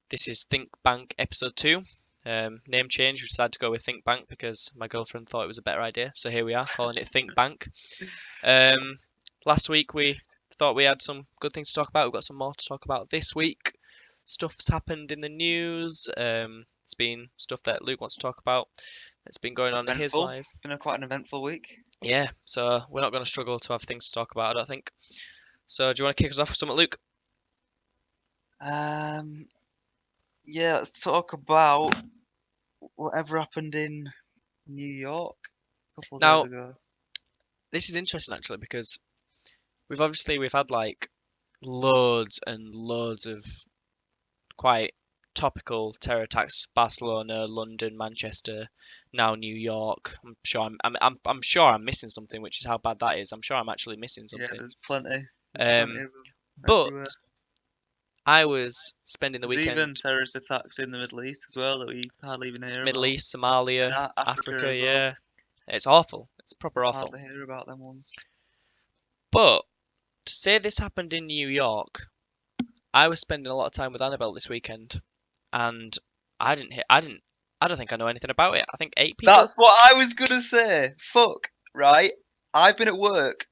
This is Think Bank episode 2. Name change. We decided to go with Think Bank because my girlfriend thought it was a better idea. So here we are, calling it Think Bank. Um, Last week we thought we had some good things to talk about. We've got some more to talk about this week. Stuff's happened in the news. It's been stuff that Luke wants to talk about. It's been going on in his Eventful. life. It's been quite an eventful week. Yeah, so we're not going to struggle to have things to talk about, I don't think. So do you want to kick us off with something, Luke? Um, yeah, let's talk about whatever happened in New York a couple of days Now, ago. this is interesting actually because we've had like loads and loads of quite topical terror attacks: Barcelona, London, Manchester, now New York. I'm sure I'm missing something, which is how bad that is. I'm sure I'm actually missing Yeah, something. there's plenty. There's plenty Um, of them but everywhere. I was spending the There's even weekend terrorist attacks in the Middle East as well that we hardly even hear Middle about. East, And Somalia, Africa Africa. as well. Yeah, it's awful. It's proper awful. Hardly hear about them ones. But to say this happened in New York, I was spending a lot of time with Annabelle this weekend, and I don't think I know anything about it. I think 8 people. That's what I was gonna say. Fuck, right? I've been at work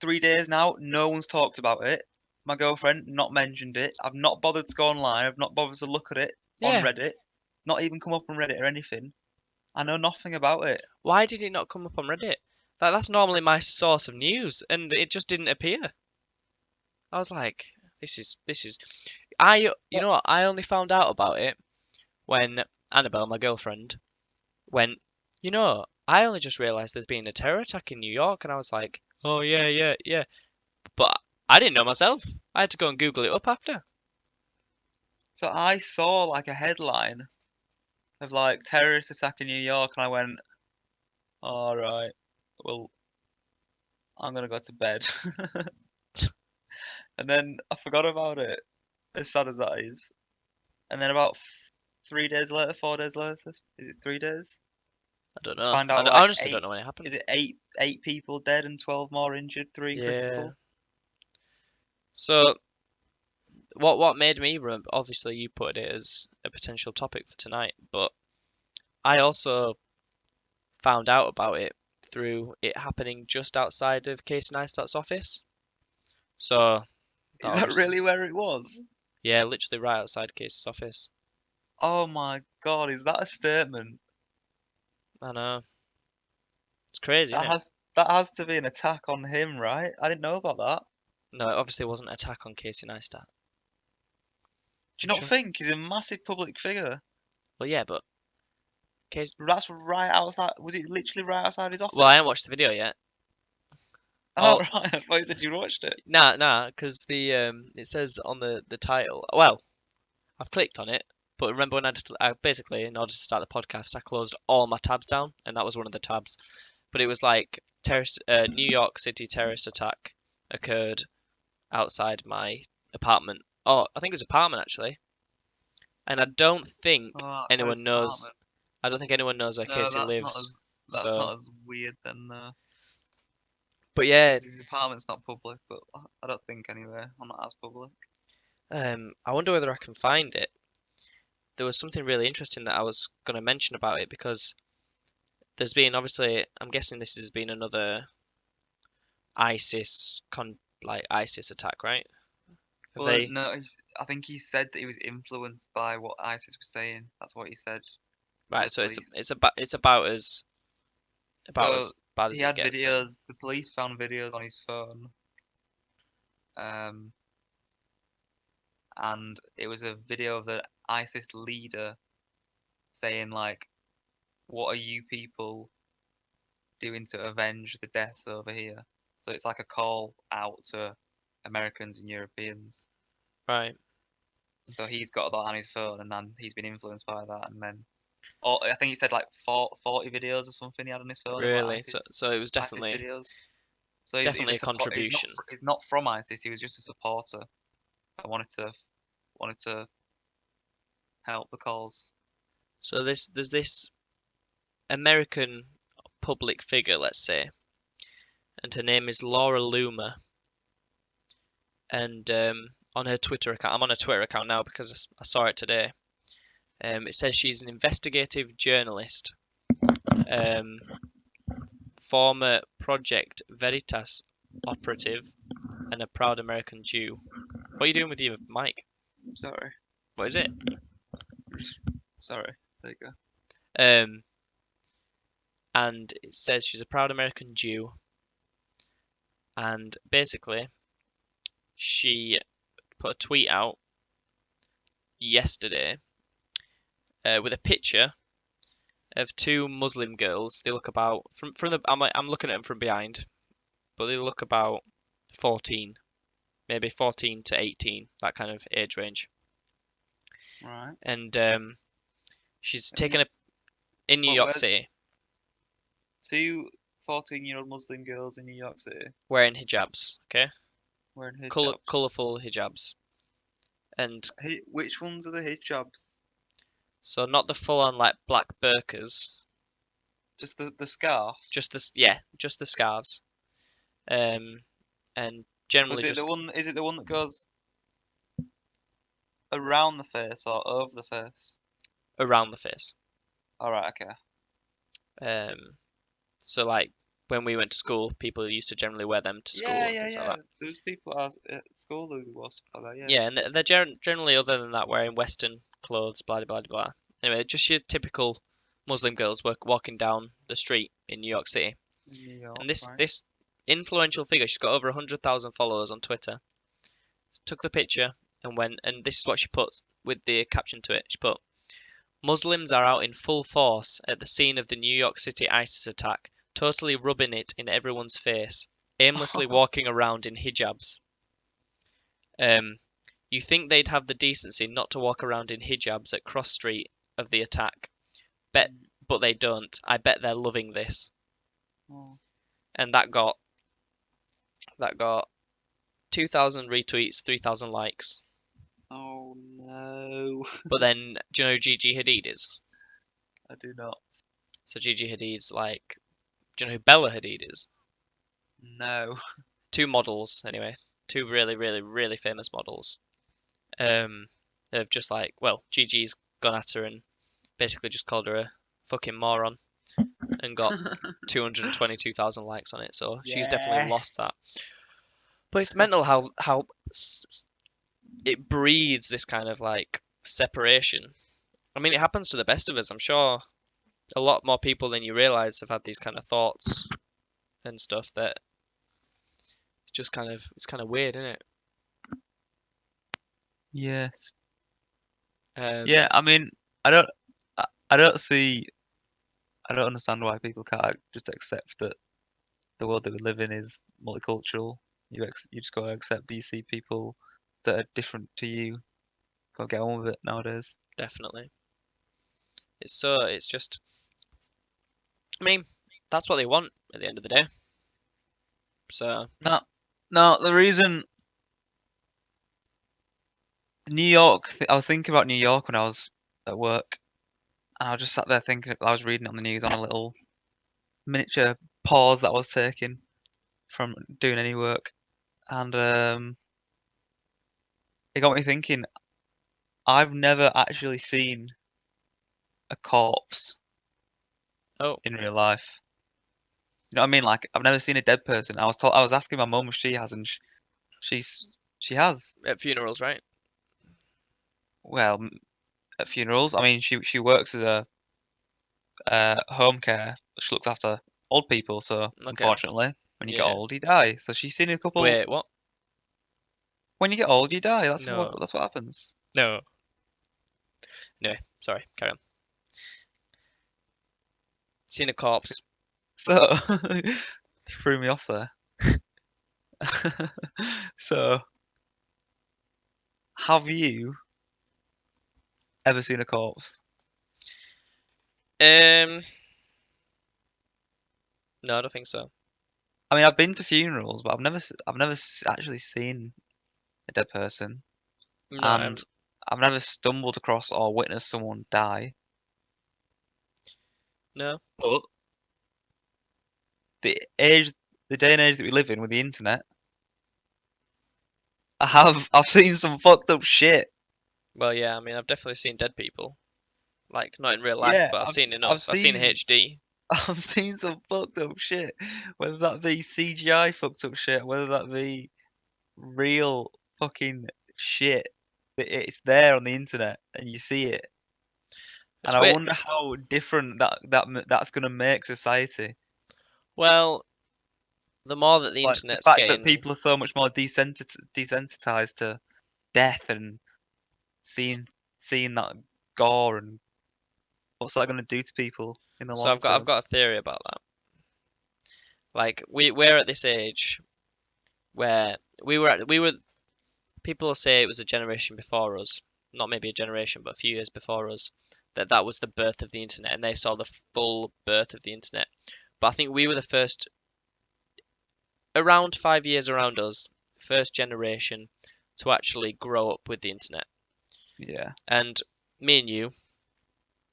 3 days now. No one's talked about it. My girlfriend not mentioned it. I've not bothered to go online. I've not bothered to look at it on Yeah. Reddit. Not even come up on Reddit or anything. I know nothing about it. Why did it not come up on Reddit? That's normally my source of news, and it just didn't appear. I was like, this is. You What? know what? I only found out about it when Annabelle, my girlfriend, went. I only just realised there's been a terror attack in New York, and I was like, oh yeah, yeah, yeah. But I didn't know myself. I had to go and Google it up after. So I saw like a headline of like terrorist attack in New York, and I went, all right, well, I'm gonna go to bed. And then I forgot about it. As sad as that is. And then about 3 days later, 4 days later, is it 3 days? I don't know. Find out I like honestly don't eight. know when it happened. Is it eight people dead and 12 more injured, three Yeah. critical? So what made me remember? Obviously, you put it as a potential topic for tonight, but I also found out about it through it happening just outside of Casey Neistat's office. So that Is that obviously, really where it was? yeah, literally right outside Casey's office. Oh my God, is that a statement? I know. It's crazy, That isn't it? has to be an attack on him, right? I didn't know about that. No, it obviously wasn't an attack on Casey Neistat. Do you I'm not sure. think he's a massive public figure? Well, yeah, but Casey. That's right outside. Was it literally right outside his Well, I office? haven't watched the video yet. Oh Oh, right, I thought you said you watched it. nah, because it says on the title. Well, I've clicked on it, but remember when I basically, in order to start the podcast, I closed all my tabs down, and that was one of the tabs. But it was like New York City terrorist attack occurred outside my apartment. Oh, I think it was apartment actually. And I don't think Oh, outside his anyone knows. apartment. I don't think anyone knows where No, Casey lives. that's So, not as weird then. but yeah, Because his apartment's not public, but I don't think anyway. I'm not as public. I wonder whether I can find it. There was something really interesting that I was going to mention about it because there's been obviously, I'm guessing this has been another ISIS attack, right? Have Well, they? no, I think he said that he was influenced by what ISIS was saying. That's what he said to Right, the so police. it's about as So bad he as it had gets then. videos. The police found videos on his phone, um, and it was a video of the ISIS leader saying like, "What are you people doing to avenge the deaths over here?" So it's like a call out to Americans and Europeans. Right, So he's got that on his phone, and then he's been influenced by that, and then, oh, I think he said like 40 videos or something he had on his phone of like really. So it was ISIS videos. So he's definitely a a support. contribution. He's not from ISIS. He was just a supporter. I wanted to help the cause. So there's this American public figure, let's say, and her name is Laura Loomer, and on her Twitter account. I'm on her Twitter account now because I saw it today. It says she's an investigative journalist, um, former Project Veritas operative, and a proud American Jew. What are you doing with your mic? Sorry. What is it? Sorry. There you go. And it says she's a proud American Jew, and basically she put a tweet out yesterday with a picture of two Muslim girls. They look about from the I'm looking at them from behind, but they look about 14, maybe 14 to 18, that kind of age range. Right. And she's And taken a in New but York where's City two 14-year-old Muslim girls in New York City wearing hijabs, okay, wearing hijabs? colorful hijabs, and Which ones are the hijabs? so not the full on like black burqas, Just the scarf? just just the scarves, um, and generally Was it just the one? Is it the one that goes around the face or over the face? around the face. All right. Okay. Um, so like when we went to school, people used to generally wear them to school Yeah, and yeah, things like yeah. that. There's people at school who wore stuff like that. Yeah. Yeah, and they're generally, other than that, wearing Western clothes, blah blah blah blah. Anyway, just your typical Muslim girls walking down the street in New York City. In New And York, this right? this influential figure, she's got over 100,000 followers on Twitter, took the picture and went, and this is what she puts with the caption to it. She put, Muslims are out in full force at the scene of the New York City ISIS attack, totally rubbing it in everyone's face, aimlessly walking around in hijabs. Um, you think they'd have the decency not to walk around in hijabs at cross street of the attack. But they don't. I bet they're loving this. Oh. And that got 2,000 retweets, 3,000 likes. Oh no. But then, do you know who Gigi Hadid is? I do not. So Gigi Hadid's like, do you know who Bella Hadid is? No. Two models, anyway. Two really, really, really famous models. They've just like, well, Gigi's gone at her and basically just called her a fucking moron and got 222,000 likes on it. So she's definitely lost Yes. that. But it's mental how it breeds this kind of like separation. I mean, it happens to the best of us. I'm sure a lot more people than you realize have had these kind of thoughts and stuff that it's kind of weird, isn't it? Yes. Um, Yeah. I mean, I don't. I don't see. I don't understand why people can't just accept that the world that we live in is multicultural. You just gotta accept you see people that are different to you. Gotta get on with it nowadays. Definitely. It's just, I mean, that's what they want at the end of the day. So, No, no. The reason New York. I was thinking about New York when I was at work, and I just sat there thinking. I was reading it on the news on a little miniature pause that I was taking from doing any work, and it got me thinking. I've never actually seen a corpse oh, in real life. You know what I mean? Like I've never seen a dead person. I was asking my mum if she has, and she has. at funerals, right? Well, at funerals. I mean, she works as a home care. She looks after old people. So Okay, unfortunately, when you get yeah. old, you die. So she's seen a couple. Wait, what? When you get old, you die. No, That's what happens. no. Anyway, sorry, carry on. Seen a corpse. So threw me off there. So have you ever seen a corpse? Um, no, I don't think so. I mean, I've been to funerals, but I've never actually seen a dead person, No, I and haven't. I've never stumbled across or witnessed someone die. No. But the age, the day and age that we live in with the internet, I have. I've seen some fucked up shit. Well, yeah, I mean, I've definitely seen dead people. Like, not in real life, Yeah, but I've seen I've enough. I've seen seen HD. I've seen some fucked up shit. Whether that be CGI fucked up shit, whether that be real fucking shit. It's there on the internet and you see it. And It's I weird. wonder how different that's gonna make society. Well, the more that the Like the internet's fact that getting, people are so much more desensitized to death and seeing seeing that gore and what's that gonna do to people in the so long I've term? got a theory about that. Like, we're at this age where we were. People will say it was a generation before us, not maybe a generation, but a few years before us, that was the birth of the internet, and they saw the full birth of the internet. But I think we were the first, around 5 years around us, first generation to actually grow up with the internet. Yeah. And me and you,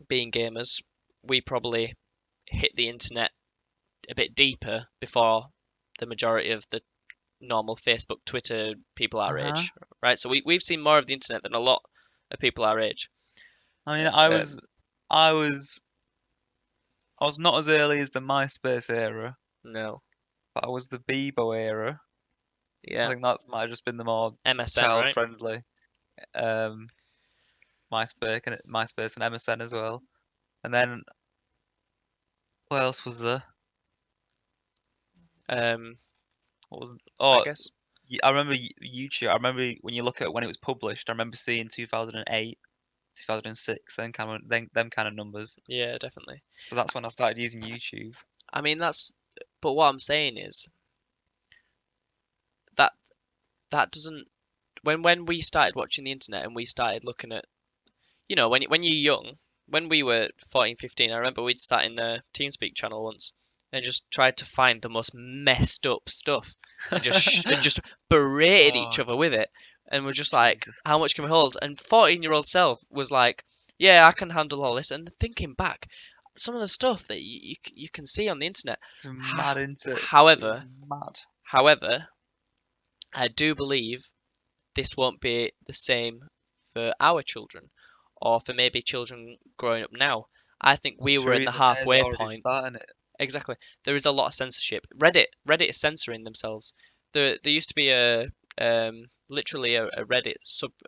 being gamers, we probably hit the internet a bit deeper before the majority of the normal Facebook, Twitter people our Uh-huh. age, right? So we've seen more of the internet than a lot of people our age. I mean, I was Um, I was I was not as early as the MySpace era, no, but I was the Bebo era. I yeah, think that's might have just been the more MSN, child right? friendly. Um, MySpace and MSN as well. And then what else was there? Um, What was I oh guess, I remember YouTube. I remember when you look at when it was published. I remember seeing 2008, 2006, then them kind of numbers. yeah, definitely. So that's when I started using YouTube. I mean, but what I'm saying is that that doesn't. When we started watching the internet and we started looking at, when you're young, when we were 14, 15, I remember we'd sat in a TeamSpeak channel once and just tried to find the most messed up stuff and just berated each Oh, other with it. And we're just like, Jesus. how much can we hold? And 14-year-old self was like, yeah, I can handle all this. And thinking back, some of the stuff that you can see on the internet. It's mad into it. It was However, mad. however, I do believe this won't be the same for our children or for maybe children growing up now. I think The we were in the Theresa May's halfway already point. starting it. Exactly. There is a lot of censorship. Reddit is censoring themselves. There used to be literally a Reddit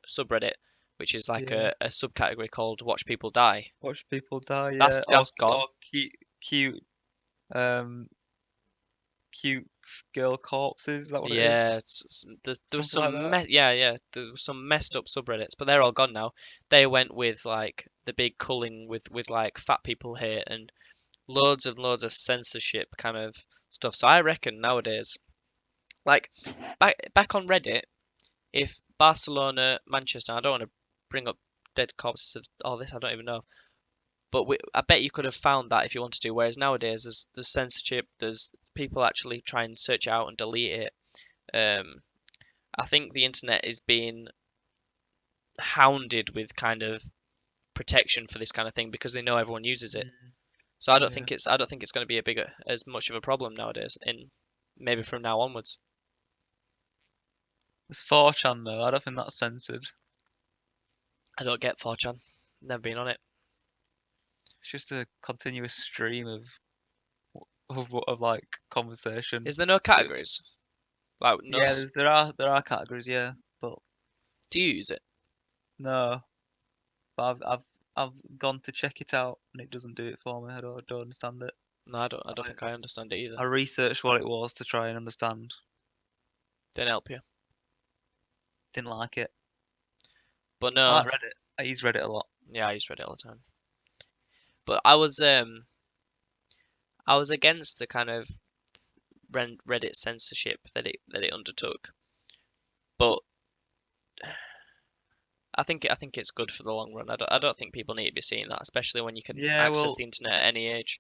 subreddit, which is like Yeah. a subcategory called Watch People Die. Watch people die, That's yeah. that's gone. Or cute, um, cute girl corpses. Is that what it is? Yeah, there was Something like that. yeah, there was some messed up subreddits, but they're all gone now. They went with like the big culling with like fat people hate and loads and loads of censorship kind of stuff. So I reckon nowadays, like back on Reddit, if Barcelona, Manchester, I don't want to bring up dead corpses of all this, I don't even know, but I bet you could have found that if you want to do. Whereas nowadays, there's censorship, there's people actually try and search it out and delete it. Um, I think the internet is being hounded with kind of protection for this kind of thing because they know everyone uses it. Mm, So yeah. I don't think it's going to be as much of a problem nowadays. In maybe from now onwards. There's 4chan though. I don't think that's censored. I don't get 4chan. Never been on it. It's just a continuous stream of like conversation. Is there no But categories? Like no. yeah, there are categories, yeah, but Do you use it? no. But I've gone to check it out and it doesn't do it for me. I don't understand it. No, I don't. I don't I, think I understand it either. I researched what it was to try and understand. Didn't help you. Didn't like it. But I no. like Reddit. I use Reddit a lot. Yeah, I use Reddit all the time. But I was against the kind of Reddit censorship that it undertook. But I think it's good for the long run. I don't think people need to be seeing that, especially when you can Yeah, access well, the internet at any age.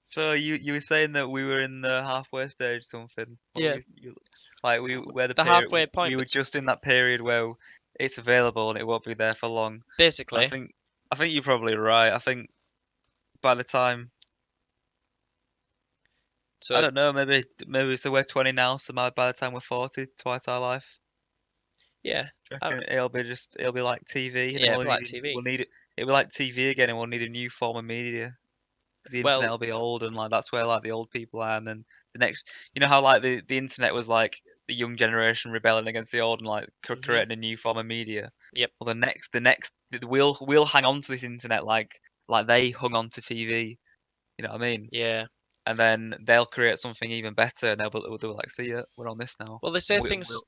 so you were saying that we were in the halfway stage, something. What were Yeah. you like we where the The period halfway point, we were but just in that period where it's available and it won't be there for long. And basically, I think you're probably right. I think by the time I so don't know, maybe so we're 20 now, so by the time we're 40, twice our life. Yeah, Do you I, reckon it'll be like TV, and then yeah, but like TV. we'll need it. It'll be like TV again, and we'll need a new form of media because the internet Well, will be old, and like that's where like the old people are, and then the next, you know how like the internet was like the young generation rebelling against the old and like hmm creating a new form of media. yep, Well, we'll hang on to this internet like they hung on to TV. You know what I mean? yeah. And then they'll create something even better, and they'll be like, "See ya, we're on this now." Well, And they say we'll things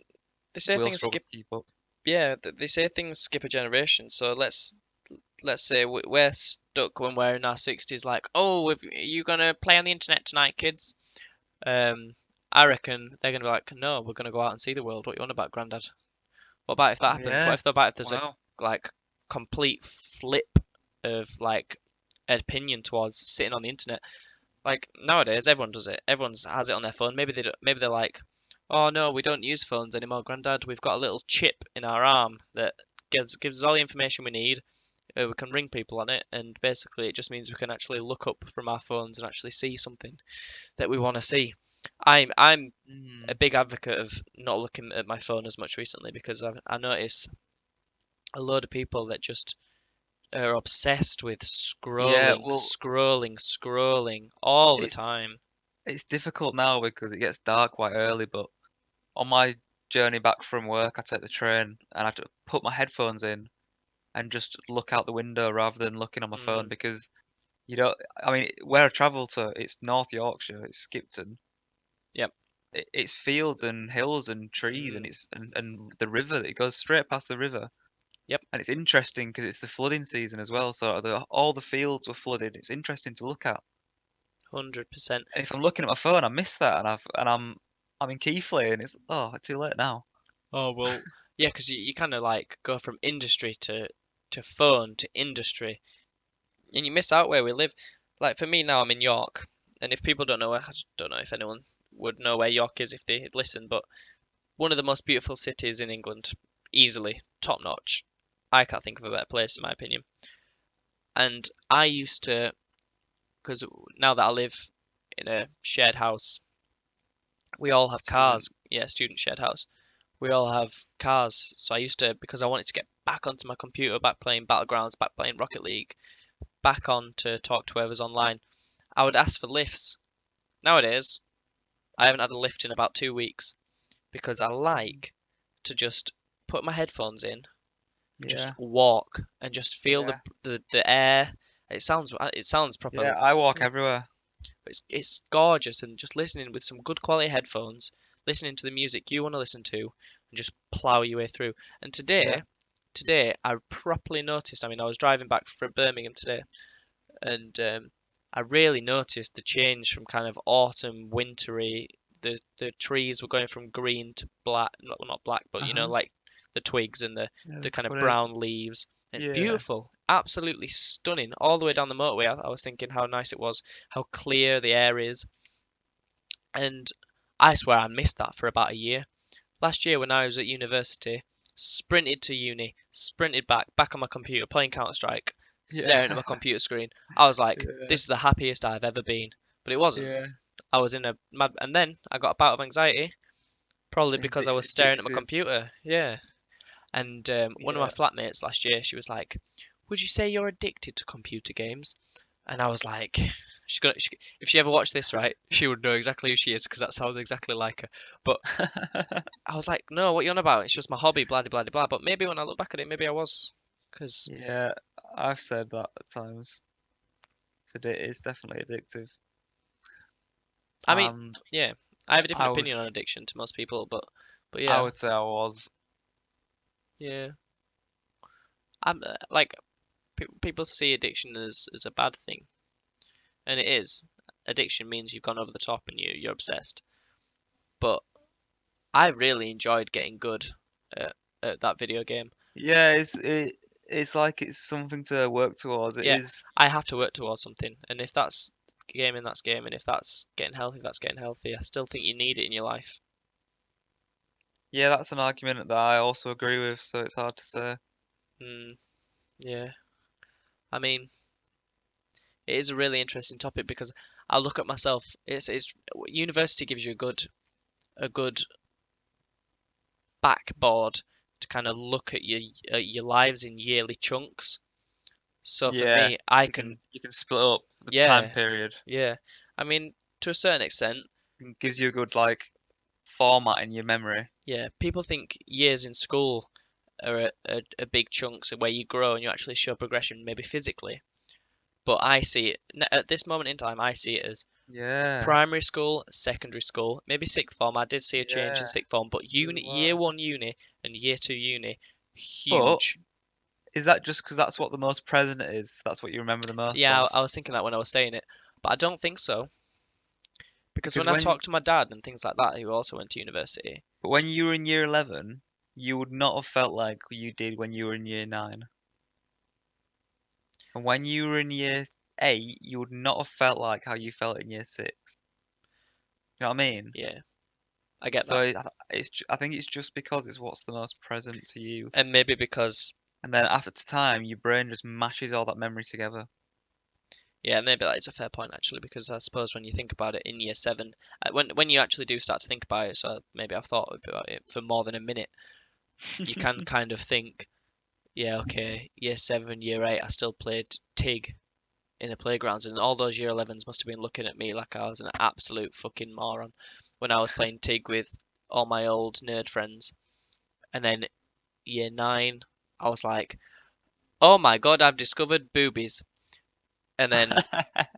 struggle skip. to keep up. Yeah, they say things skip a generation. So let's say we're stuck when we're in our 60s. Like, oh, if you gonna play on the internet tonight, kids? Um, I reckon they're gonna be like, no, we're gonna go out and see the world. What you on about, Grandad? What about if that happens? Yeah. What if there's a Wow. like complete flip of like opinion towards sitting on the internet? Like nowadays, everyone does it. Everyone has it on their phone. Maybe they don't, maybe they're like, oh no, we don't use phones anymore, Grandad. We've got a little chip in our arm that gives us all the information we need. We can ring people on it, and basically it just means we can actually look up from our phones and actually see something that we want to see. I'm a Mm. big advocate of not looking at my phone as much recently because I notice a load of people that just are obsessed with Yeah. scrolling, Well, scrolling, scrolling all the it's time. it's difficult now because it gets dark quite early. But on my journey back from work, I take the train and I have to put my headphones in and just look out the window rather than looking on my phone Mm, because you don't. I mean, where I travel to, it's North Yorkshire, it's Skipton. yep. It's fields and hills and trees, and Mm, and the river. It goes straight past the river. yep. And it's interesting because it's the flooding season as well, so all the fields were flooded. It's interesting to look at. 100%. And if I'm looking at my phone, I miss that, and I'm in Keighley, and it's too late now. Oh well, yeah, because you kind of like go from industry to phone to industry, and you miss out where we live. Like for me now, I'm in York, and if people don't know, I don't know if anyone would know where York is if they listen, but one of the most beautiful cities in England, easily top notch. I can't think of a better place in my opinion. And I used to, because now that I live in a shared house, we all have Student. cars. Yeah, student shared house. We all have cars. So I used to, because I wanted to get back onto my computer, back playing Battlegrounds, back playing Rocket League, back on to talk to whoever's online, I would ask for lifts. Nowadays, I haven't had a lift in about 2 weeks because I Mm. like to just put my headphones in and just Yeah, walk and just feel yeah, the air. It sounds proper, yeah. I walk everywhere. but it's gorgeous and just listening with some good quality headphones, listening to the music you want to listen to, and just plow your way through. And Yeah, today I properly noticed. I mean, I was driving back from Birmingham today, and I really noticed the change from kind of autumn, wintry. The trees were going from green to black, not black, but uh-huh. like the twigs and Yeah, the kind of put it. brown leaves. It's Yeah, beautiful, absolutely stunning. All the way down the motorway, I was thinking how nice it was, how clear the air is, and I swear I missed that for about a year. Last year when I was at university, sprinted to uni, sprinted back on my computer, playing Counter Strike, yeah, staring at my computer screen. I was like, yeah, this is the happiest I've ever been. But it wasn't. yeah. I was in a mad, and then I got a bout of anxiety, probably because I was staring at my Addictive. computer. Yeah. And one of my Yeah. flatmates last year, she was like, "Would you say you're addicted to computer games?" And I was like, if she ever watched this, right, she would know exactly who she is because that sounds exactly like her. But I was like, no, what you on about? It's just my hobby, blah, blah, blah, blah. But maybe when I look back at it, maybe I was. Because, Yeah, I've said that at times. It's definitely addictive. I mean, And yeah, I have a I different would opinion on addiction to most people, but I yeah, would say I was. yeah. I'm like, people see addiction as a bad thing, and it is. Addiction means you've gone over the top and you're obsessed. But I really enjoyed getting good at, at that video game. Yeah, it's like it's something to work towards. It Yeah, is. I have to work towards something, and if that's gaming, that's gaming. If that's getting healthy, that's getting healthy. I still think you need it in your life. Yeah, that's an argument that I also agree with, so it's hard to say. Mm, yeah, I mean, it is a really interesting topic because I look at myself. It's university gives you a good backboard to kind of look at your lives in yearly chunks. So for Yeah, me, I you can, can split up the time yeah, period. yeah. I mean, to a certain extent, It gives you a good like format in your memory. yeah. People think years in school are a big chunks where you grow and you actually show progression, maybe physically. But I see it at this moment in time. I see it as Yeah, primary school, secondary school, maybe sixth form. I did see a change in yeah, sixth form, but so uni, do year I. one uni and year two uni, But huge. is that just because that's what the most present is? That's what you remember the most Yeah, of? I was thinking that when I was saying it, but I don't think so because Because when I talk to my dad and things like that, who also went to university, when you were in year 11, you would not have felt like you did when you were in year 9. And when you were in year 8, you would not have felt like how you felt in year 6. You know what I mean? yeah, I get So that, I think it's just because it's what's the most present to you. and maybe because And then after time, your brain just mashes all that memory together. yeah, maybe that is a fair point actually because I suppose when you think about it in year seven, when you actually do start to think about it, so maybe I've thought about it for more than a minute, you can kind of think, yeah, okay, year seven, year eight, I still played TIG in the playgrounds, and all those year 11s must have been looking at me like I was an absolute fucking moron when I was playing TIG with all my old nerd friends. And then year nine, I was like, oh my god, I've discovered boobies. And then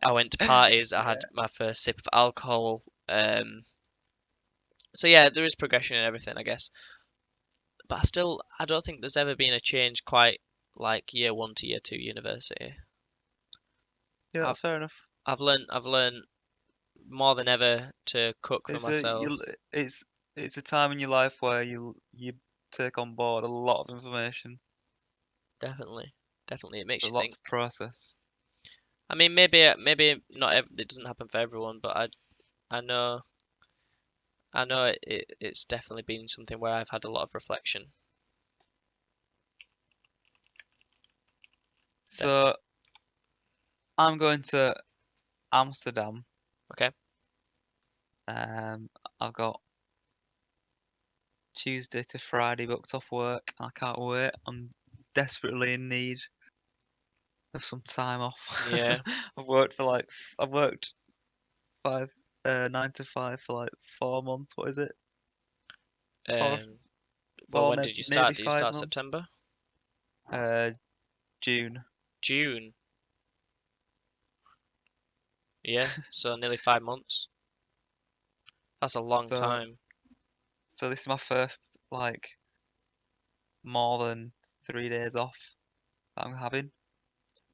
I went to parties, I had Yeah. my first sip of alcohol. So yeah, there is progression in everything, I guess. But I don't think there's ever been a change quite like year one to year two university. Yeah, I've that's fair enough. I've learned more than ever to cook for It's a myself. you it's a time in your life where you take on board a lot of information. Definitely, definitely, it It's makes a you lot think. to process. I mean, maybe not. It doesn't happen for everyone, but I know it's definitely been something where I've had a lot of reflection. So Definitely. I'm going to Amsterdam. Okay. Um, I've got Tuesday to Friday booked off work. I can't wait. I'm desperately in need of some time off. Yeah. I've worked five 9 to 5 for like 4 months. What is it? Four Um. Well, four when maybe did you maybe start? Did you five start months. September? Uh, June. June. Yeah. So nearly 5 months. That's a long So time. so this is my first like more than 3 days off that I'm having.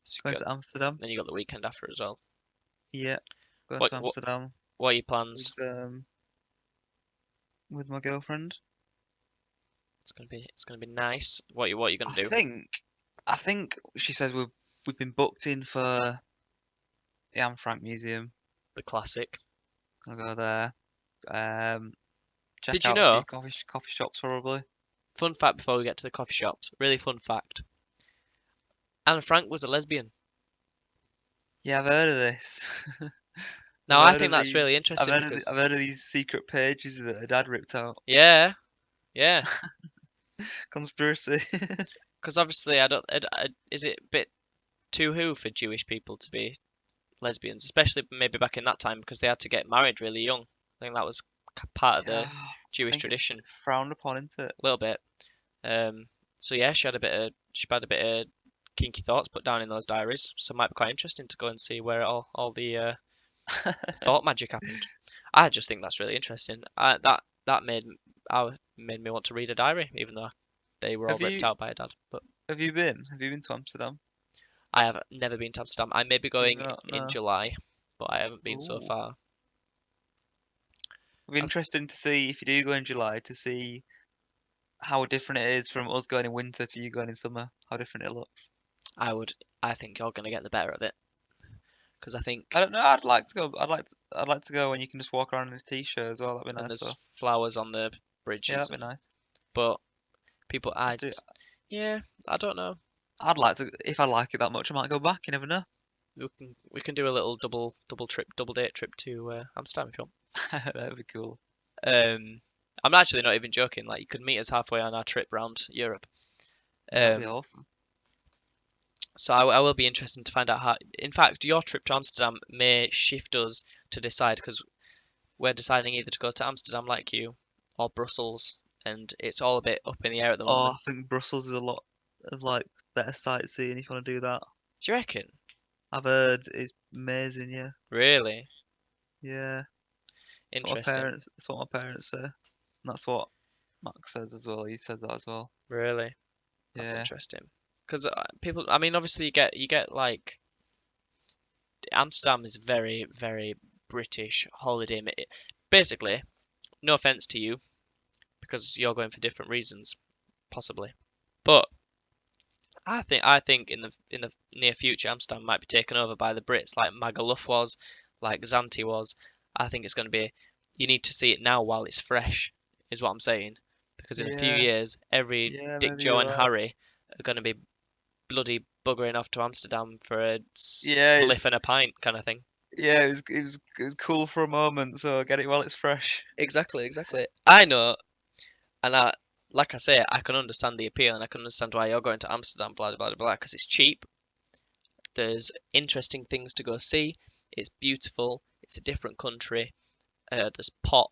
So Going to Amsterdam. then you got the weekend after as well. Yeah, going What to what Amsterdam what are your with plans? um with my girlfriend. It's gonna be nice. What are you I gonna do? think I think she says we've been booked in for the Anne Frank Museum. The classic. Gonna go there. Check Did you out a few know? coffee shops probably. Fun fact before we get to the coffee shops. Really fun fact. Anne Frank was a lesbian. Yeah, I've heard of this. I've Now I heard think of that's really these. interesting because I've heard of these secret pages that her dad ripped out. yeah, yeah. Conspiracy. Because obviously is it a bit too who for Jewish people to be lesbians, especially maybe back in that time because they had to get married really young. I think that was part of Yeah, the I Jewish think it's tradition frowned upon, isn't it? a little bit. So yeah, she had a bit of kinky thoughts put down in those diaries. So it might be quite interesting to go and see where all the thought magic happened. I just think that's really interesting. That made me want to read a diary, even though they were all Have ripped you out by a dad. But have you been? Have you been to Amsterdam? I have never been to Amsterdam. I may be You've going not? in No. July, but I haven't been so Ooh. far. It'll be I, interesting to see if you do go in July to see how different it is from us going in winter to you going in summer. How different it looks. I would. I think you're gonna get the better of it because I I think don't know. I'd like to go. I'd like to go when you can just walk around in a t-shirt as well. That'd be and nice though. there's flowers on the Yeah, bridges that'd be and nice. but people I do. yeah, I don't know. I'd like to. If I like it that much, I might go back. You never know. We can do a little double date trip to Amsterdam if you That'd be cool. want. I'm actually not even joking. Like you could meet us halfway on our trip around Europe. That'd be Um, awesome. so I will be interested to find out how. In fact, your trip to Amsterdam may shift us to decide because we're deciding either to go to Amsterdam like you or Brussels, and it's all a bit up in the air at the Oh, I moment. think Brussels is a lot of like better sightseeing if you want to do that. Do you reckon? I've heard it's amazing. Yeah, Really yeah. interesting. That's what my parents say. And that's what Max says as well. He said that as well. Really, that's Yeah, interesting. Because people, I mean, obviously you get like Amsterdam is very very British holiday. Basically, no offense to you because you're going for different reasons, possibly. But I think in the near future, Amsterdam might be taken over by the Brits, like Magaluf was, like Zante was. I think it's going to be. You need to see it now while it's fresh, is what I'm saying. Because in a few yeah, years, every yeah. Dick, Maybe Joe, you're and right. Harry are going to be bloody buggering off to Amsterdam for a Yeah, spliff and a pint kind of thing. it was cool for a moment. So get it while it's fresh. Exactly, exactly. I know, and like I say, I can understand the appeal, and I can understand why you're going to Amsterdam, blah blah blah blah, because it's cheap. There's interesting things to go see. It's beautiful. It's a different country. There's pot.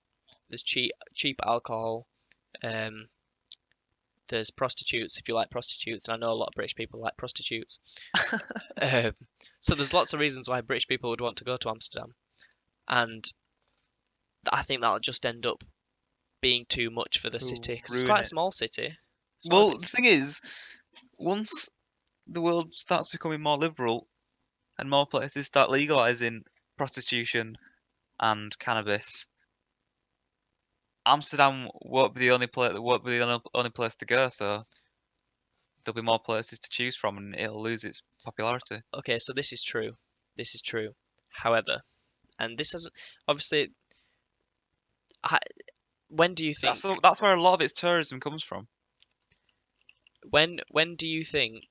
There's cheap alcohol. Um, there's prostitutes if you like prostitutes, and I know a lot of British people like prostitutes. Um, so there's lots of reasons why British people would want to go to Amsterdam, and I think that'll just end up being too much for the Will city because it's ruin quite a it. small city. It's not a Well, big the city. thing is, once the world starts becoming more liberal and more places start legalizing prostitution and cannabis, Amsterdam won't be the only place. Won't be the only place to go. So there'll be more places to choose from, and it'll lose its popularity. Okay, so this is true. This is true. However, and this hasn't obviously. I, when do you think? That's where a lot of its tourism comes from. When do you think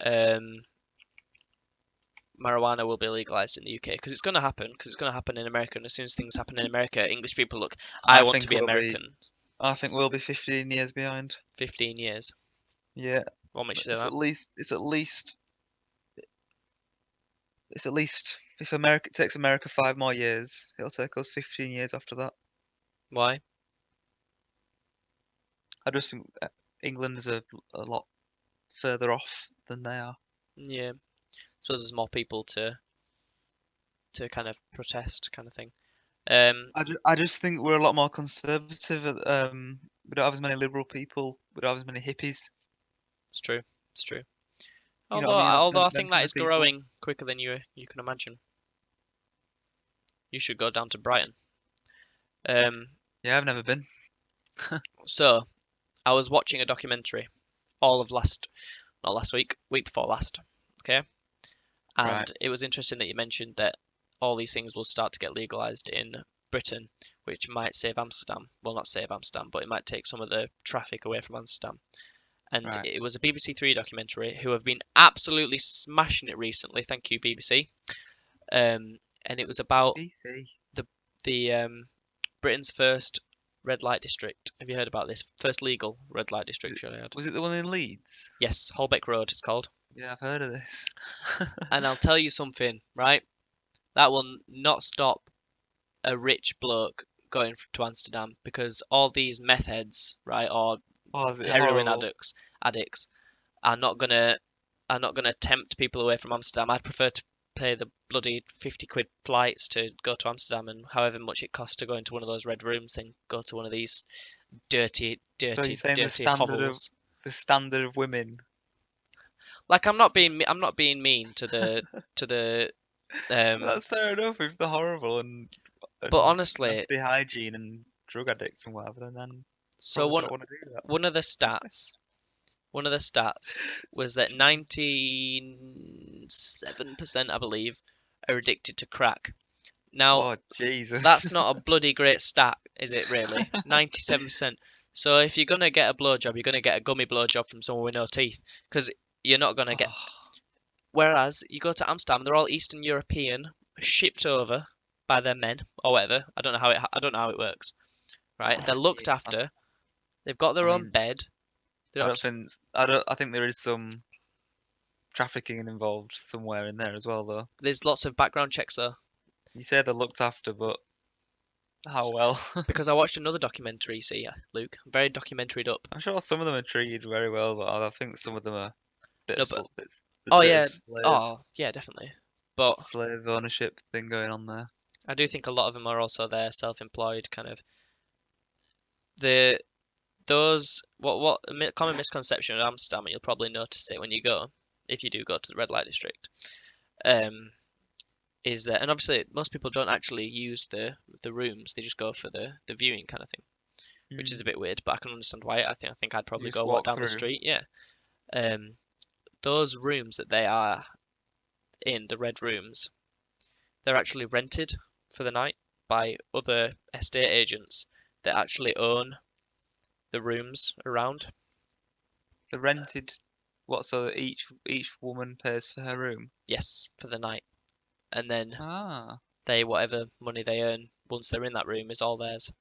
um, marijuana will be legalized in the UK? Because it's going to happen. Because it's going to happen in America, and as soon as things happen in America, English people look. I I want to think be we'll be. American. I think we'll be 15 years behind. 15 years. Yeah, What makes you say it's that? at least. It's at least. It's at least. If America it takes America 5 more years, it'll take us 15 years after that. Why? I just think England is a lot further off than they are. Yeah, I suppose there's more people to kind of protest, kind of thing. Um, I just think we're a lot more conservative. We don't have as many liberal people. We don't have as many hippies. it's true. It's true. You know what Although, I mean? although I Them think that kind of is people. growing quicker than you can imagine. You should go down to Brighton. Um, Yeah, I've never been. so I was watching a documentary all of not last week, week before last. Okay, and Right. it was interesting that you mentioned that all these things will start to get legalized in Britain, which might save Amsterdam. Well, not save Amsterdam, but it might take some of the traffic away from Amsterdam. And Right. it was a BBC Three documentary who have been absolutely smashing it recently. Thank you, BBC. And it was about BC. the the Britain's first red light district. Have you heard about this? First legal red light Was district, it, surely heard. was it the one in Leeds? Yes, Holbeck Road it's called. Yeah, I've heard of this. And I'll tell you something, right? That will not stop a rich bloke going to Amsterdam because all these meth heads, right, or Oh, is it heroin horrible? addicts are not gonna tempt people away from Amsterdam. I'd prefer to pay the bloody 50 quid flights to go to Amsterdam and however much it costs to go into one of those red rooms than go to one of these dirty, So you're dirty, saying dirty hovels. the standard of women? Like I'm not being mean to the But um that's fair enough if they're horrible but and honestly, nasty hygiene and drug addicts and whatever, then so probably don't want to do that. one of the stats one of the stats was that 97% I believe are addicted to crack. Now, Oh Jesus! that's not a bloody great stat, is it really? 97%. So if you're gonna get a blowjob, you're gonna get a gummy blowjob from someone with no teeth, because you're not gonna get. Oh, Whereas you go to Amsterdam, they're all Eastern European, shipped over by their men or whatever. I don't know how it works. right? They're looked Yeah. after. They've got I their own mean, bed. They I don't don't have to, think I think there is some trafficking involved somewhere in there as well, though. there's lots of background checks though. You say they're looked after, but how well? Because I watched another documentary, see, Luke, very documentaried up. I'm sure some of them are treated very well, but I think some of them are No, but a oh bit of yeah, oh yeah, definitely. But slave ownership thing going on there. I do think a lot of them are also there, self-employed, kind of. The those common misconception of Amsterdam, and you'll probably notice it when you go, if you do go to the red light district, um, is that, and obviously most people don't actually use the rooms; they just go for the viewing kind of thing, which is a Mm. bit weird, but I can understand why. I think I'd You probably just go walk walk down the through. street. Yeah. Um, those rooms that they are in, the red rooms, they're actually rented for the night by other estate agents that actually own the rooms around. The rented, what? So that each woman pays for her room. Yes, for the night, and then Ah, they whatever money they earn once they're in that room is all theirs.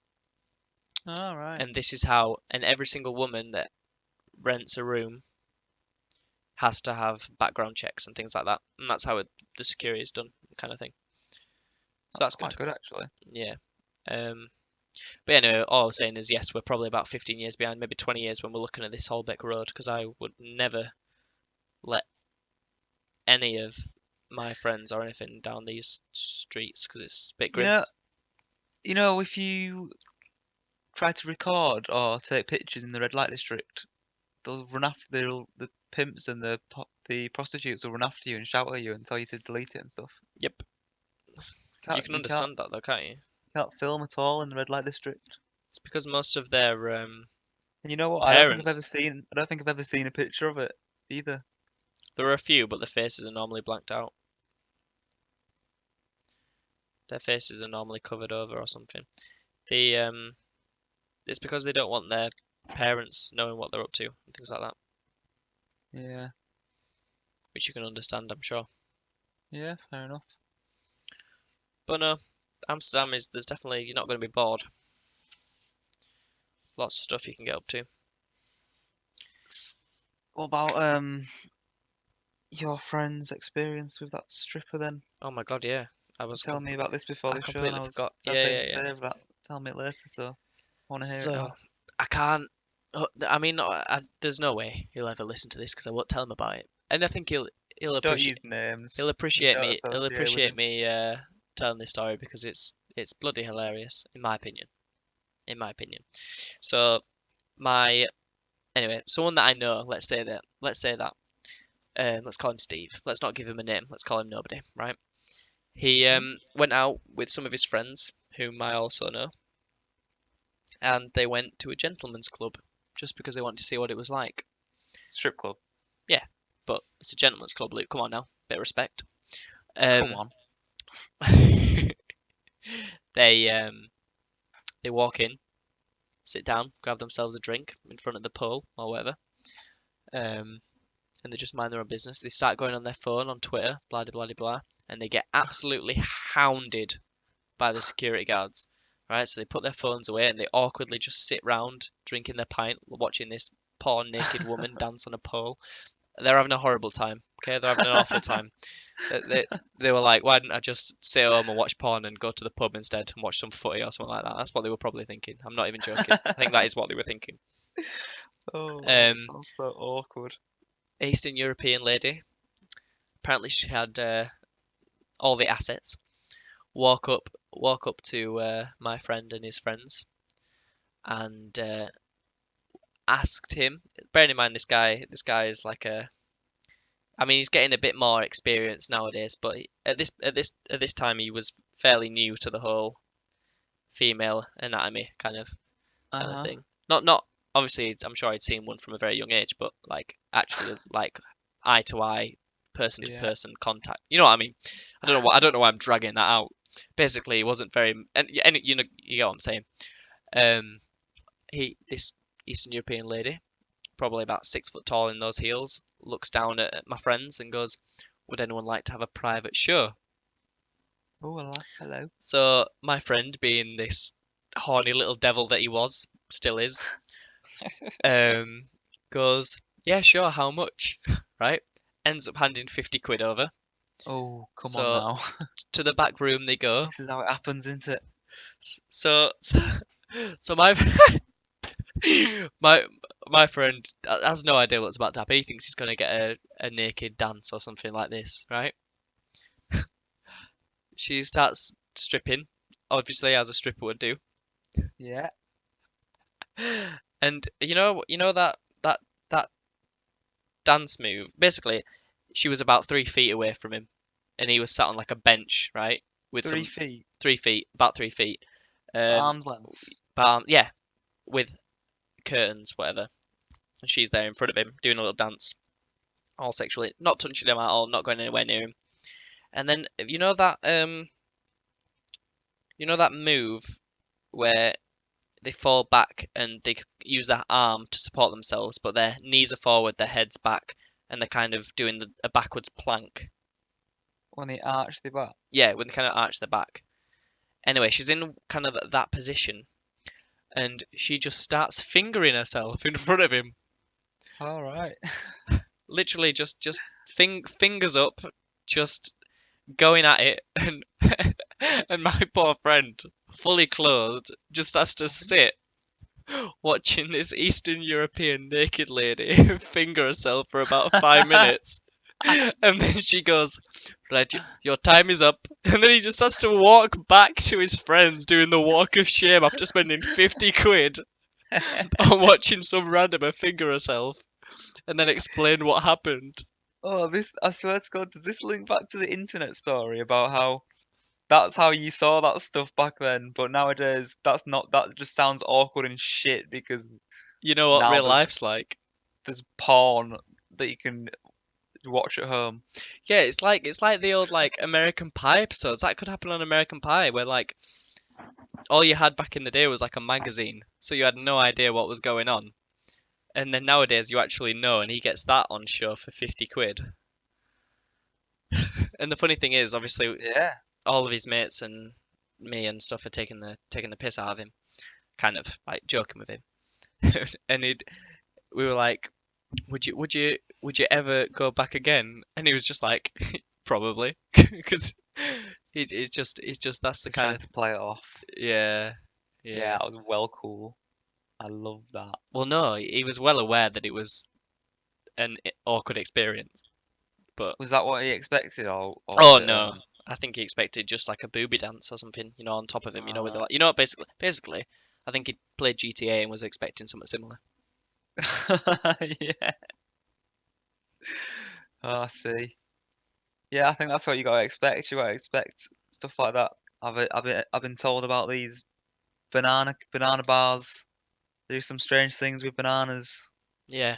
all right. And this is how, and every single woman that rents a room has to have background checks and things like that, and that's how the security is done, kind of thing. So That's that's good. quite good actually. Yeah. Um, but anyway, all I was saying is yes, we're probably about 15 years behind, maybe 20 years when we're looking at this Holbeck Road, because I would never let any of my friends or anything down these streets because it's a bit You grim. know, if you try to record or take pictures in the red light district, they'll run after the pimps and the prostitutes will run after you and shout at you and tell you to delete it and stuff. Yep, you Can't can you can't understand that though, can't you? can't film at all in the red light district. It's because most of their And you know what? parents, I don't think I've ever seen a picture of it either. there are a few, but the faces are normally blanked out. Their faces are normally covered over or something. The it's because they don't want their parents knowing what they're up to and things like that, Yeah, which you can understand, I'm sure. yeah, fair enough. But no, Amsterdam is there's definitely you're not going to be bored. Lots of stuff you can get up to. What about your friend's experience with that stripper then? Oh my God, yeah. You tell me about this before I the show, and completely forgot. I was Yeah, saying yeah, to yeah. save that. Tell me it later, so I want to hear it So now. I can't. I mean, there's no way he'll ever listen to this because I won't tell him about it. And I think he'll Don't appreciate use names. he'll We appreciate don't me. He'll associate with appreciate him. me telling this story because it's bloody hilarious in my opinion. In my opinion. So my anyway, someone that I know. Let's say that. Let's call him Steve. Let's not give him a name. Let's call him nobody. Right? He Hmm? went out with some of his friends, whom I also know, and they went to a gentleman's club just because they wanted to see what it was like. Strip club. Yeah, but it's a gentleman's club, Luke. Come on now, bit of respect. Come Um, on. they they walk in, sit down, grab themselves a drink in front of the pole or whatever, and they just mind their own business. They start going on their phone on Twitter, blah blah blah blah, and they get absolutely hounded by the security guards. Right, so they put their phones away and they awkwardly just sit round drinking their pint, watching this poor naked woman dance on a pole. They're having a horrible time. Okay, they're having an awful time. They they were like, why didn't I just stay home and watch porn and go to the pub instead and watch some footy or something like that? That's what they were probably thinking. I'm not even joking. I think that is what they were thinking. Oh, that Um, sounds so awkward. Eastern European lady. Apparently, she had all the assets. Walk up to my friend and his friends and asked him. Bearing in mind, this guy is like a. I mean, he's getting a bit more experience nowadays, but at this time, he was fairly new to the whole female anatomy kind of Uh-huh. thing. Not obviously. I'm sure I'd seen one from a very young age, but like actually like eye to eye, person to Yeah. person contact. You know what I mean? I don't know why I'm dragging that out. Basically, it wasn't very and you get what I'm saying. Um, this Eastern European lady, probably about 6 foot tall in those heels, looks down at my friends and goes, "Would anyone like to have a private show?" Oh, alas, hello. So my friend, being this horny little devil that he was, still is, um, goes, yeah, sure, how much? Right? Ends up handing 50 quid over. Oh, come on So now. to the back room they go. This is how it happens, isn't it? So my my friend has no idea what's about to happen. He thinks he's gonna get a naked dance or something like this, right? She starts stripping, obviously as a stripper would do. Yeah. And you know that dance move. Basically, she was about 3 feet away from him, and he was sat on like a bench, right, with 3 feet. 3 feet, about 3 feet, um, Arm's length. yeah, with curtains, whatever. And she's there in front of him doing a little dance, all sexually, not touching him at all, not going anywhere near him. And then you know that move where they fall back and they use their arm to support themselves, but their knees are forward, their head's back, and they're kind of doing a backwards plank. When he arched the back. Yeah, with kind of arch their back. Anyway, she's in kind of that position, and she just starts fingering herself in front of him. All right. Literally, just fingers up, just going at it, and and my poor friend, fully clothed, just has to sit watching this Eastern European naked lady finger herself for about 5 minutes. And then she goes, right, your time is up. And then he just has to walk back to his friends doing the walk of shame after spending 50 quid on watching some randomer finger herself and then explain what happened. Oh, I swear to God, does this link back to the internet story about how that's how you saw that stuff back then, but nowadays that's not, that just sounds awkward and shit because You know what now real there's life's like. there's porn that you can watch at home. Yeah, it's like the old like American Pie episodes. That could happen on American Pie where like all you had back in the day was like a magazine, so you had no idea what was going on. And then nowadays you actually know, and he gets that on show for 50 quid. And the funny thing is, obviously, Yeah. all of his mates and me and stuff are taking the piss out of him, kind of like joking with him. And we were like, would you ever go back again? And he was just like, probably, because it's just that's the He's kind trying of to play it off. yeah, Yeah, yeah. that was well cool. I love that. Well, no, he was well aware that it was an awkward experience, but Was that what he expected, or was oh it no, I think he expected just like a booby dance or something, on top of him, with the, uh... basically, I think he played GTA and was expecting something similar. Yeah. Oh, I see. Yeah, I think that's what you gotta expect. You gotta expect stuff like that. I've been told about these banana bars. They do some strange things with bananas Yeah.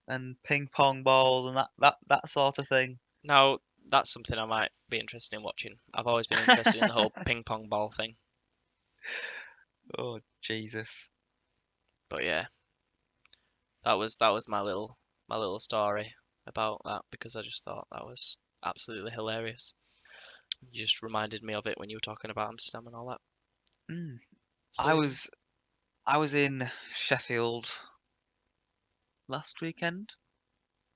and ping pong balls and that sort of thing. Now that's something I might be interested in watching. I've always been interested in the whole ping pong ball thing, Oh, Jesus. but yeah, that was my little story about that because I just thought that was absolutely hilarious. You just reminded me of it when you were talking about Amsterdam and all that. Mm. So I yeah, was I was in Sheffield last weekend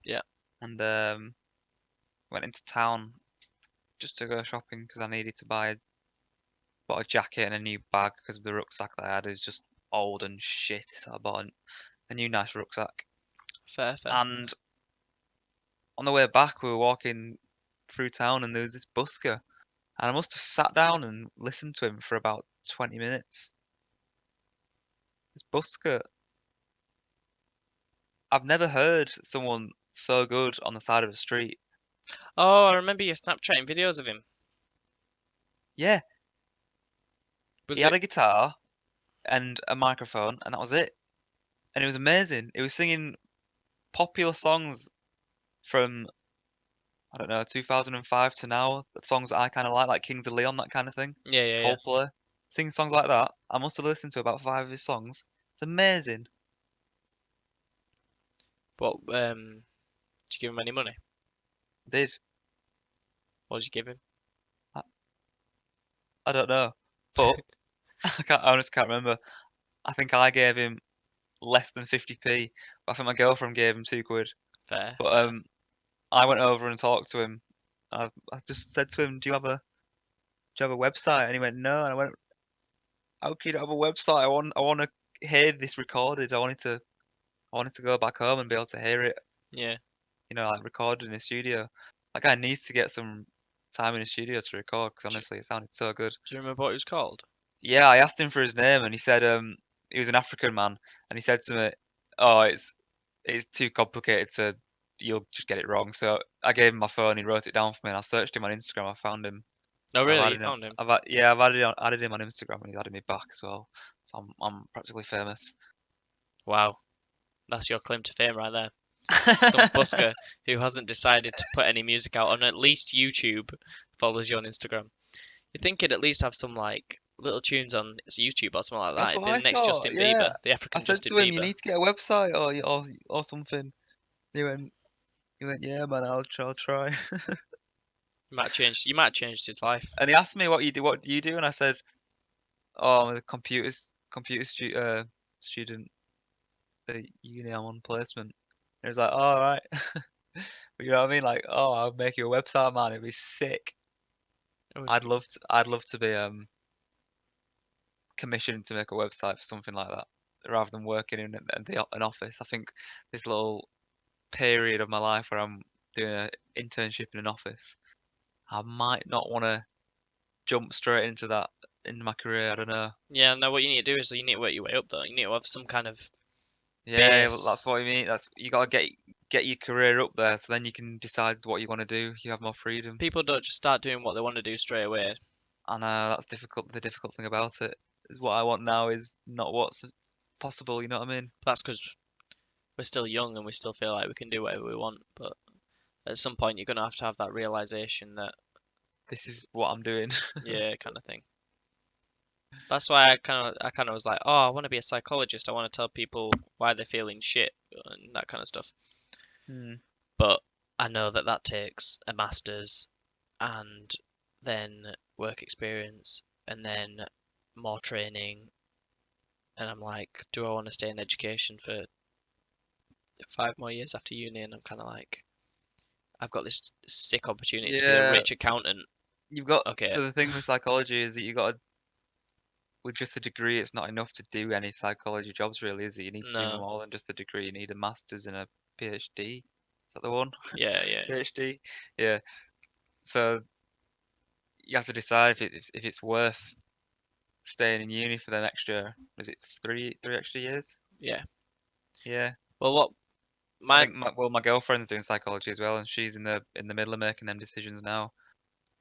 yeah, and went into town just to go shopping because I needed to bought a jacket and a new bag because the rucksack that I had is just old and shit. So I bought a new nice rucksack. fair, fair. And on the way back, we were walking through town and there was this busker. And I must have sat down and listened to him for about 20 minutes. This busker, I've never heard someone so good on the side of a street. Oh, I remember you Snapchatting videos of him. Yeah, he Was had it? a guitar and a microphone, and that was it. And it was amazing. He was singing popular songs from, I don't know, 2005 to now. The songs that I kind of like Kings of Leon, that kind of thing. Yeah, yeah, yeah. Coldplay. Singing songs like that. I must have listened to about five of his songs. It's amazing. But did you give him any money? I did. What did you give him? I, I don't know. But I honestly can't remember. I think I gave him less than 50p. But I think my girlfriend gave him £2. Fair. But I went over and talked to him. I just said to him, do you have a website? And he went, no. And I went, how can you not have a website? I want to hear this recorded. I wanted to go back home and be able to hear it, Yeah. like recorded in the studio. That guy needs to get some time in the studio to record because Do, honestly, it sounded so good. do you remember what it was called? Yeah, I asked him for his name and he said he was an African man and he said to me, "Oh, it's too complicated to you'll just get it wrong." So I gave him my phone, he wrote it down for me and I searched him on Instagram, I found him. No, So I've really, you added him. found him. Added him on Instagram and he's added me back as well. So I'm practically famous. Wow, that's your claim to fame right there. Some busker who hasn't decided to put any music out on at least YouTube follows you on Instagram. You'd think it'd at least have some like little tunes on YouTube or something like that. That's It'd what be the I next thought. Justin Yeah, Bieber, the I African said Justin to him, "You Bieber. need to get a website or something." He went, "Yeah, man, I'll try." You might have changed his life. And he asked me, What do you do?" And I said, "Oh, I'm a student at uni. I'm on placement." And he was like, "Oh, all right." You know what I mean? Like, "Oh, I'll make you a website, man. It'd be sick." It would be. I'd love to be commissioned to make a website for something like that, rather than working in an office. I think this little period of my life where I'm doing an internship in an office, I might not want to jump straight into that in my career. I don't know. Yeah, no, what you need to do is you need to work your way up though. You need to have some kind of Yeah, well, that's base. what I mean. That's you gotta get your career up there, so then you can decide what you want to do. You have more freedom. People don't just start doing what they want to do straight away. And that's difficult. The difficult thing about it is what I want now is not what's possible. You know what I mean? That's because we're still young and we still feel like we can do whatever we want. But at some point, you're gonna have that realization that, This is what I'm doing. yeah, kind of thing. That's why I kind of was like, oh, I want to be a psychologist. I want to tell people why they're feeling shit and that kind of stuff. Hmm. But I know that that takes a master's and then work experience and then more training. And I'm like, do I want to stay in education for 5 more years after uni? And I'm kind of like, I've got this sick opportunity to be a Yeah, rich accountant. you've got. Okay, So the thing with psychology is that you got to, with just a degree, it's not enough to do any psychology jobs, really, is it? You need to do no, more than just a degree. You need a master's and a PhD. Is that the one? yeah, yeah, PhD. Yeah. So you have to decide if it's worth staying in uni for the next year. Is it three extra years? yeah. Yeah. Well, what I my think my girlfriend's doing psychology as well, and she's in the middle of making them decisions now.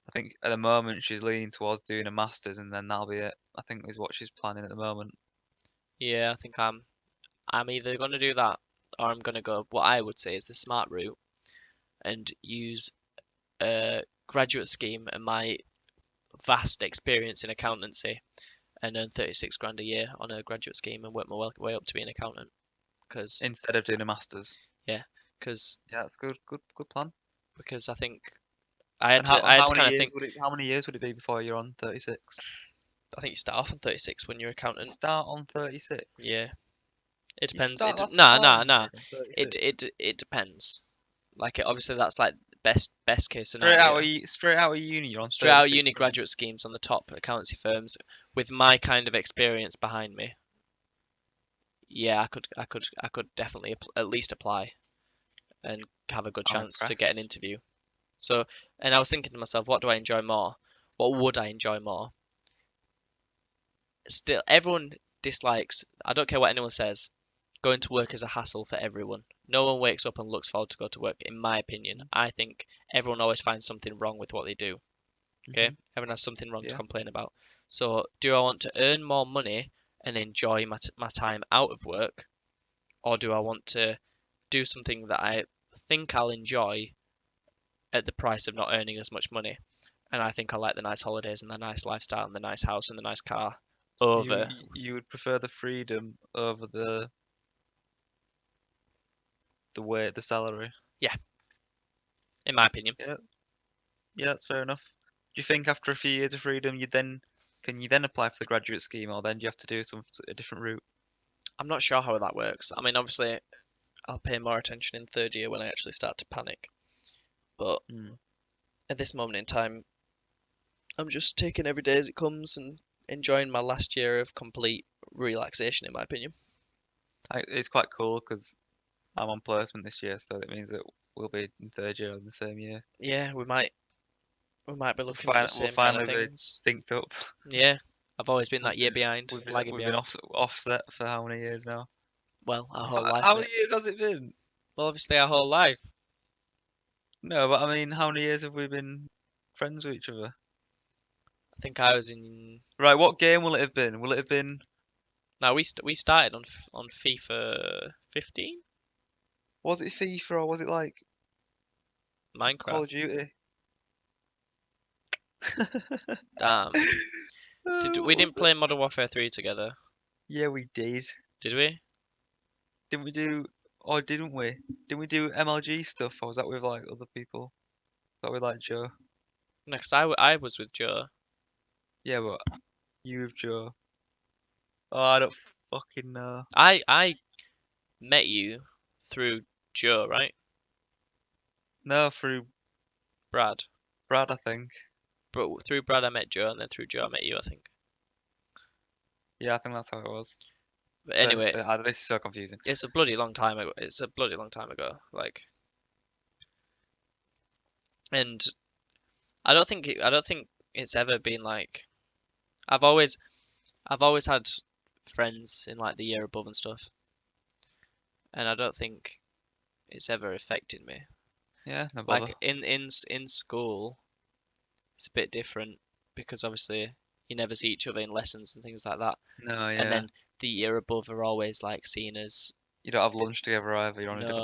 I think at the moment she's leaning towards doing a master's, and then that'll be it. I think is what she's planning at the moment. yeah, I think I'm either gonna do that or I'm gonna go what I would say is the smart route and use a graduate scheme and my vast experience in accountancy and earn 36 grand a year on a graduate scheme and work my way up to be an accountant. Because Instead of doing a master's. yeah, because Yeah, that's good. Good plan. because I think And I had how to many kind of years think. would it how many years would it be before you're on 36? I think you start off on 36 when you're accountant. Start on 36. Yeah, it You depends. start that's a Nah, starting nah. grade on It 36. it it depends. Like obviously that's like best case Straight scenario. straight out of uni, you're on Straight out 36 uni grand. graduate schemes on the top accountancy firms with my kind of experience behind me. Yeah, I could definitely at least apply and have a good I'm chance to get an impressed. interview. So, and I was thinking to myself, what do I enjoy more? What would I enjoy more? Still, everyone dislikes, I don't care what anyone says, going to work is a hassle for everyone. No one wakes up and looks forward to go to work, in my opinion. I think everyone always finds something wrong with what they do. Okay? Hmm. Everyone has something wrong to Yeah. complain about. So, do I want to earn more money and enjoy my time out of work? Or do I want to do something that I think I'll enjoy at the price of not earning as much money? And I think I like the nice holidays and the nice lifestyle and the nice house and the nice car So over, you would prefer the freedom over the salary. yeah, in my opinion. Yeah, yeah, that's fair enough. Do you think after a few years of freedom you'd then can you then apply for the graduate scheme, or then do you have to do a different route? I'm not sure how that works. I mean, obviously, I'll pay more attention in third year when I actually start to panic. But Hmm. at this moment in time, I'm just taking every day as it comes and enjoying my last year of complete relaxation, in my opinion. It's quite cool because I'm on placement this year, so it means that we'll be in third year in the same year. Yeah, we might be We'll, looking at the we'll same kind of finally be things. synced up. Yeah, I've always been We've that year been behind, lagging we've been behind. offset for how many years now? Well, our whole life, How mate. many years has it been? Well, obviously our whole life. No, but I mean, how many years have we been friends with each other? I think I was in. Right, what game will it have been? Will it have been? No, we started on FIFA 15, Was it FIFA or was it like Call of Minecraft. Duty? Damn. Did we What was didn't it? play Modern Warfare 3 together, Yeah, we did. did we? Didn't we do? Or didn't we? Didn't we do MLG stuff? Or was that with like other people? Was that with like Joe? No, 'cause I was with Joe. Yeah, but you with Joe. Oh, I don't fucking know. I met you through Joe, right? No, through Brad. Brad, I think. But through Brad I met Joe, and then through Joe I met you, I think. Yeah, I think that's how it was. But anyway, This is so confusing. it's a bloody long time ago. It's a bloody long time ago. Like, and I don't think it's ever been like I've always I've always had friends in like the year above and stuff, and I don't think it's ever affected me. Yeah, no bother. Like in school, it's a bit different because obviously you never see each other in lessons and things like that. No, And yeah. then the year above are always like seen as You don't have lunch together either. You're on a different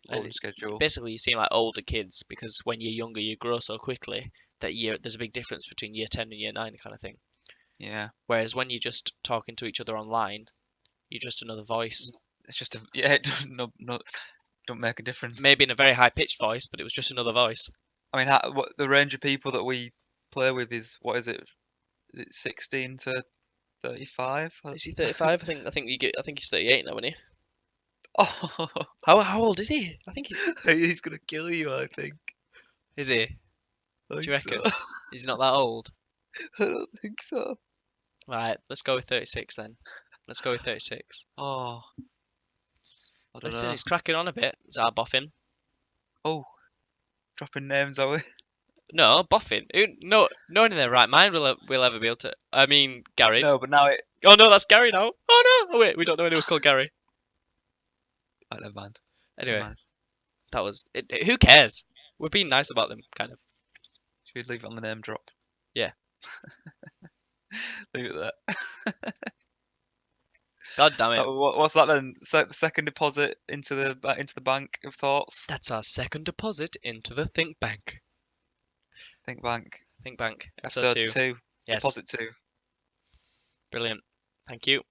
no, and lunch schedule. basically you seem like older kids because when you're younger you grow so quickly that there's a big difference between year 10 and year 9 kind of thing. Yeah. Whereas when you're just talking to each other online, you're just another voice. It's just a yeah. It don't make a difference. Maybe in a very high pitched voice, but it was just another voice. I mean, what the range of people that we play with is what is it? Is it 16 to 35? Is he 35? I think he's 38 now, isn't he? Oh, How old is he? I think he's gonna kill you. I think. is he? I Do you think so. reckon? He's not that old. I don't think so. Right, let's go with 36 then. Let's go with 36. Oh, I don't Listen, know. he's cracking on a bit. Is that boffin? Oh, dropping names, are we? No, boffin. No, no one in their right mind will ever be able to. I mean, Gary. No, but now it. Oh no, that's Gary now. Oh no. Oh wait, we don't know anyone called Gary. Oh, never mind. Never Anyway, mind. that was it. Who cares? We're being nice about them, kind of. Should we leave it on the name drop? Yeah. Leave it there. God damn it. What's that then? Second deposit into the bank of thoughts. That's our second deposit into the Think Bank. Think bank. Think Bank, episode Episode 2. 2. Yes. Deposit 2. Brilliant. Thank you.